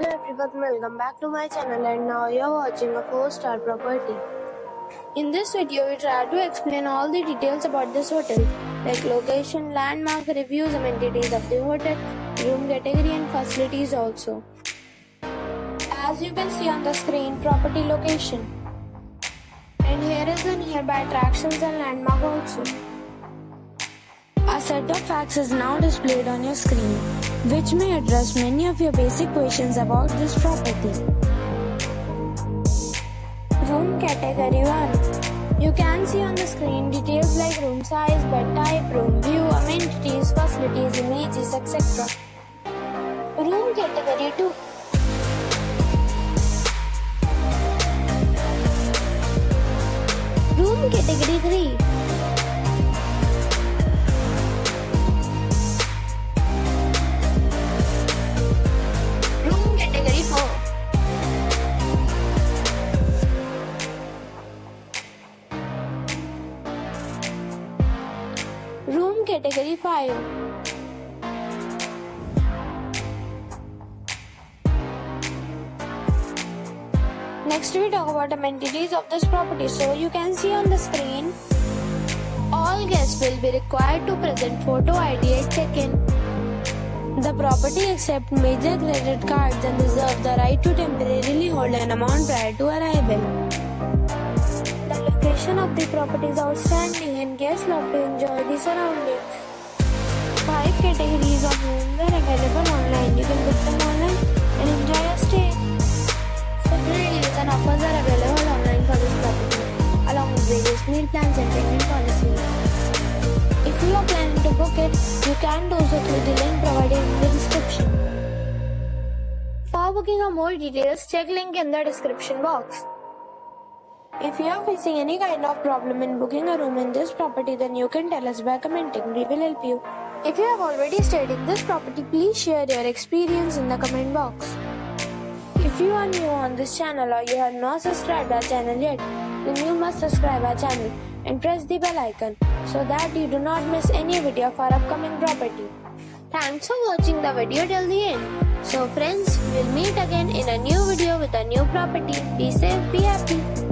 everyone, welcome back to my channel, and now you are watching a 4-star property. In this video, we try to explain all the details about this hotel, like location, landmark, reviews, amenities of the hotel, room category and facilities also. As you can see on the screen, property location. And here is the nearby attractions and landmark also. A set of facts is now displayed on your screen, which may address many of your basic questions about this property. Room category 1. You can see on the screen details like room size, bed type, room view, amenities, facilities, images, etc. Room category 2. Room category 3. Room category 4. Room category 5. Next we talk about amenities of this property. So you can see on the screen, all guests will be required to present photo ID at check-in. The property accepts major credit cards and reserves the right to temporarily hold an amount prior to arrival. The location of the property is outstanding and guests love to enjoy the surroundings. 5 categories of rooms are available online. You can book them online and enjoy your stay. Several deals and offers are available online for this property, along with various meal plans and payment policies. If you are planning to book it, you can do so through the link provided in the description. For booking or more details, check link in the description box. If you are facing any kind of problem in booking a room in this property, then you can tell us by commenting. We will help you. If you have already stayed in this property, please share your experience in the comment box. If you are new on this channel or you have not subscribed our channel yet, then you must subscribe our channel and press the bell icon so that you do not miss any video of our upcoming property. Thanks for watching the video till the end. So friends, we'll meet again in a new video with a new property. Be safe, be happy.